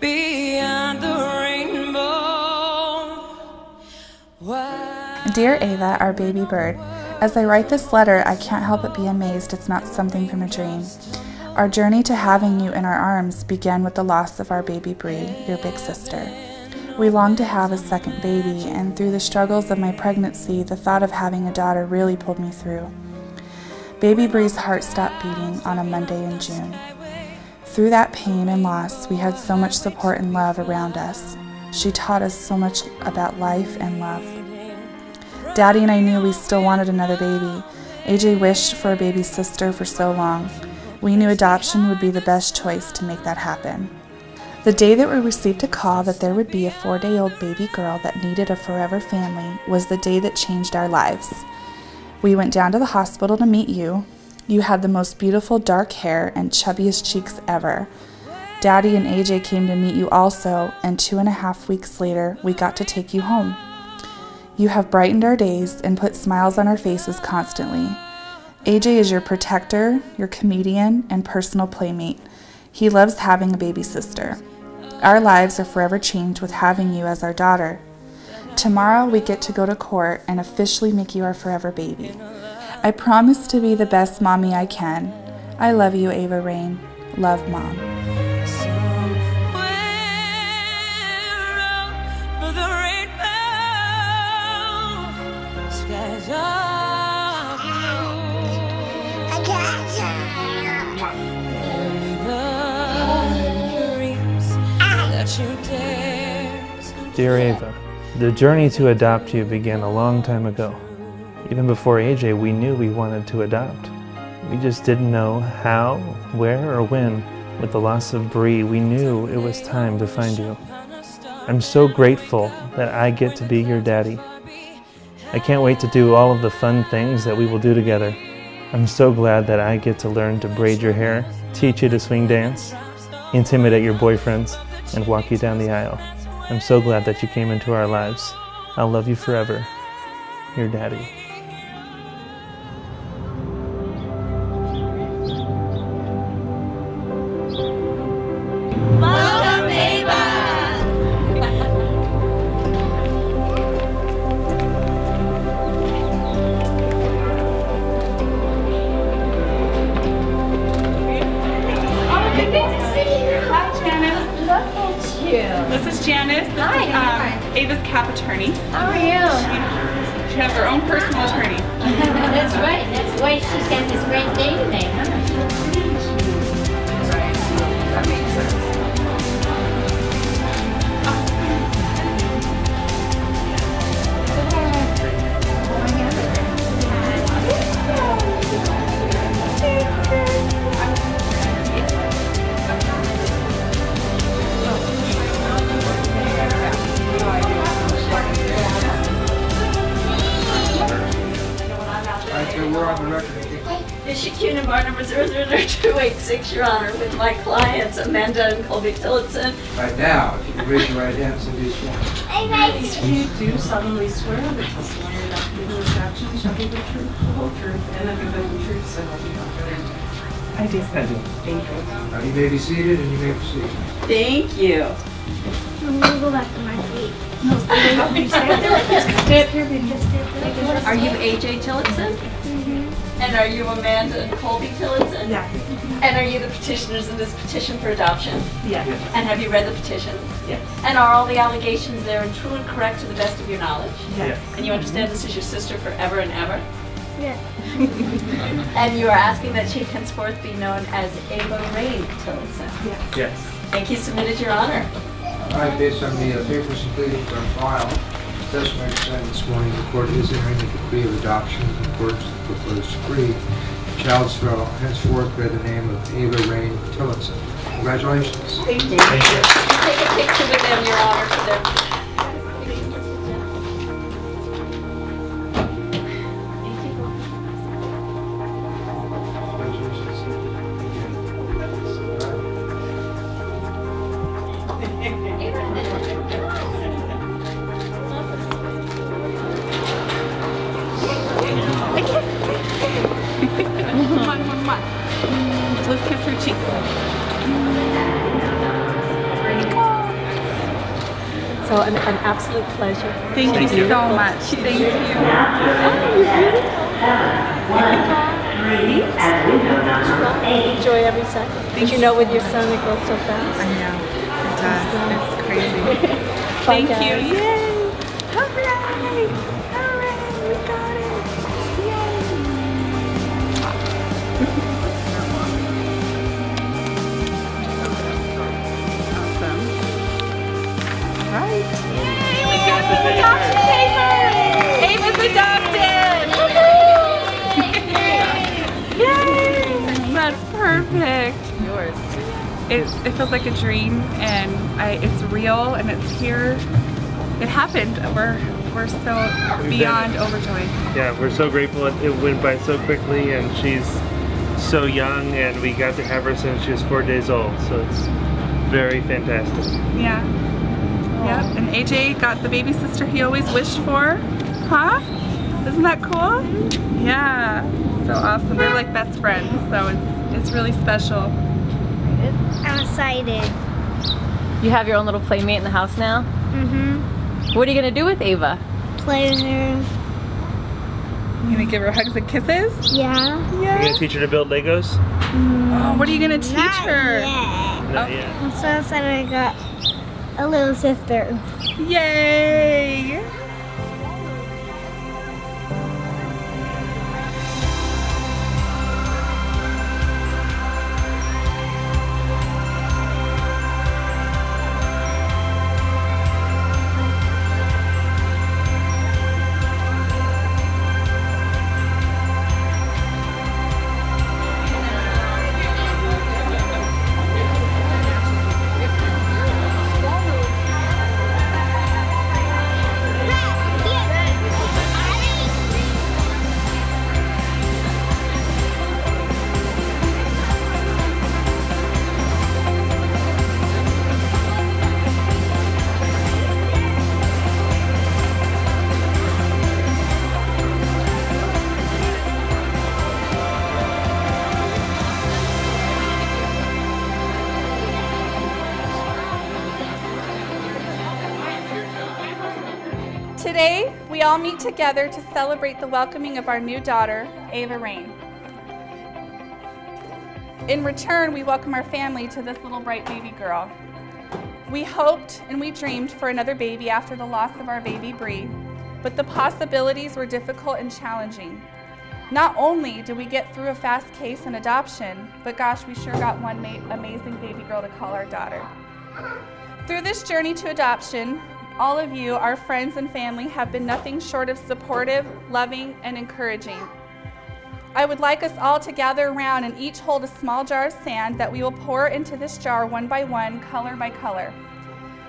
beyond the rainbow. Dear Ava, our baby bird, as I write this letter, I can't help but be amazed it's not something from a dream. Our journey to having you in our arms began with the loss of our baby Bree, your big sister. We longed to have a second baby, and through the struggles of my pregnancy, the thought of having a daughter really pulled me through. Baby Bree's heart stopped beating on a Monday in June. Through that pain and loss, we had so much support and love around us. She taught us so much about life and love. Daddy and I knew we still wanted another baby. AJ wished for a baby sister for so long. We knew adoption would be the best choice to make that happen. The day that we received a call that there would be a 4-day-old baby girl that needed a forever family was the day that changed our lives. We went down to the hospital to meet you. You had the most beautiful dark hair and chubbiest cheeks ever. Daddy and AJ came to meet you also, and 2.5 weeks later, we got to take you home. You have brightened our days and put smiles on our faces constantly. AJ is your protector, your comedian, and personal playmate. He loves having a baby sister. Our lives are forever changed with having you as our daughter. Tomorrow we get to go to court and officially make you our forever baby. I promise to be the best mommy I can. I love you, Ava Rain. Love, Mom. Dear Ava, the journey to adopt you began a long time ago. Even before AJ, we knew we wanted to adopt. We just didn't know how, where, or when. With the loss of Bree, we knew it was time to find you. I'm so grateful that I get to be your daddy. I can't wait to do all of the fun things that we will do together. I'm so glad that I get to learn to braid your hair, teach you to swing dance, intimidate your boyfriends, and walk you down the aisle. I'm so glad that you came into our lives. I'll love you forever. Your daddy. Welcome, Ava! Oh, good to see you. Hi, Janice. Look at you. This is Janice. This is Ava's cap attorney. How are you? She has her own personal attorney. That's right. That's why she's got this great name name, huh? That makes sense. We're on the record. This is Cunin bar number 000286, Your Honor, with my clients Amanda and Colby Tillotson. Right now, if you can raise your right hand, somebody sworn. You do solemnly swear that the testimony you're about to give in this action shall be the truth, the whole truth, and nothing but the truth, so help you God. I do. Thank you. Now, you may be seated and you may proceed. Thank you. I'm gonna go back to my feet. No, stay up here, baby. Are you AJ Tillotson? And are you Amanda and Colby Tillotson? Yeah. And are you the petitioners in this petition for adoption? Yeah. And have you read the petition? Yes. And are all the allegations there true and correct to the best of your knowledge? Yes. And you understand this is your sister forever and ever? Yeah. And you are asking that she henceforth be known as Ava Rain Tillotson? Yes. Yes. Thank you. Submitted, Your Honor. All right, based on the papers and pleadings on file, the testimony presented this morning, the court is entering a decree of adoption in accordance with the proposed decree. The child shall henceforth bear the name of Ava Rain Tillotson. Congratulations. Thank you. Thank you. Take a picture with them, Your Honor, for their... Let's kiss her cheeks. So an absolute pleasure. Thank you so much. Thank you. Enjoy every second. Because you know with your son it goes so fast. I know. It does. It's crazy. Bye, Thank you. guys. Yay! Hooray! Hooray! We got it! Yay! Awesome. All right. Yay! We got the adoption paper! Ava's adopted! Yay! That's perfect. Yours. It feels like a dream, and it's real, and it's here. It happened. We're so beyond overjoyed. Yeah, we're so grateful. It went by so quickly, and she's so young, and we got to have her since she was 4 days old. So it's very fantastic. Yeah. Yep. And AJ got the baby sister he always wished for. Huh? Isn't that cool? Yeah. So awesome. They're like best friends. So it's really special. I'm excited. You have your own little playmate in the house now? Mm-hmm. What are you going to do with Ava? Play with her. You gonna give her hugs and kisses? Yeah. You're gonna teach her to build Legos? Oh, what are you gonna teach her? Yeah. Not yet. I'm so excited I got a little sister. Yay! Today, we all meet together to celebrate the welcoming of our new daughter, Ava Rain. In return, we welcome our family to this little bright baby girl. We hoped and we dreamed for another baby after the loss of our baby Bree, but the possibilities were difficult and challenging. Not only did we get through a fast case in adoption, but gosh, we sure got one amazing baby girl to call our daughter. Through this journey to adoption, all of you, our friends and family, have been nothing short of supportive, loving, and encouraging. I would like us all to gather around and each hold a small jar of sand that we will pour into this jar one by one, color by color.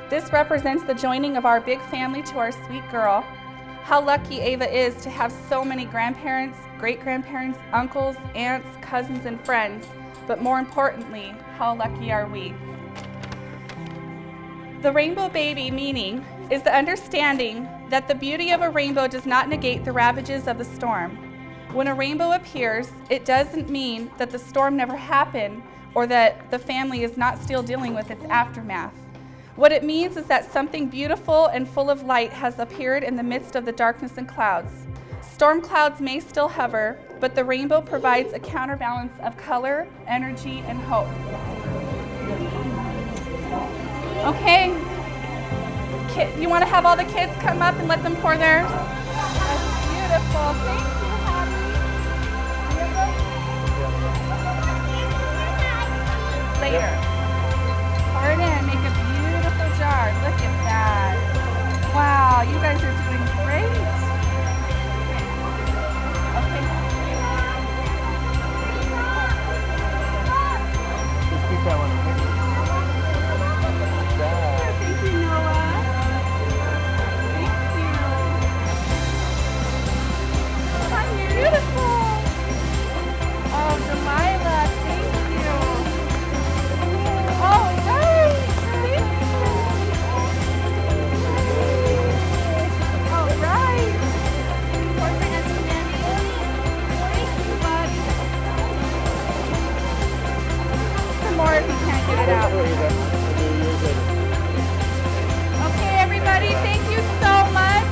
This represents the joining of our big family to our sweet girl. How lucky Ava is to have so many grandparents, great-grandparents, uncles, aunts, cousins, and friends. But more importantly, how lucky are we? The rainbow baby meaning is the understanding that the beauty of a rainbow does not negate the ravages of the storm. When a rainbow appears, it doesn't mean that the storm never happened or that the family is not still dealing with its aftermath. What it means is that something beautiful and full of light has appeared in the midst of the darkness and clouds. Storm clouds may still hover, but the rainbow provides a counterbalance of color, energy, and hope. Okay, you want to have all the kids come up and let them pour theirs? That's beautiful. Thank you, Hattie. Later. Pour it in. Make a beautiful jar. Look at that. Wow, you guys are doing great. Okay. Just keep that one, okay? Thank you, Noah. Thank you. Hi, beautiful. Oh, Delilah, thank you. Oh, right. Thank you. All right. Where's the Auntie Nanny? Thank you, buddy. Some more if you can't get it out. Okay, everybody. everybody. Thank you so much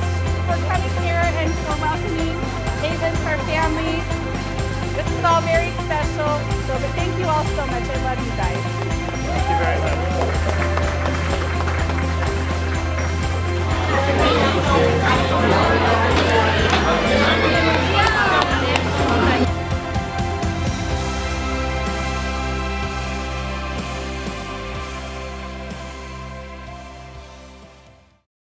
for coming here and for welcoming Ava to our family. This is all very special. But thank you all so much. I love you guys.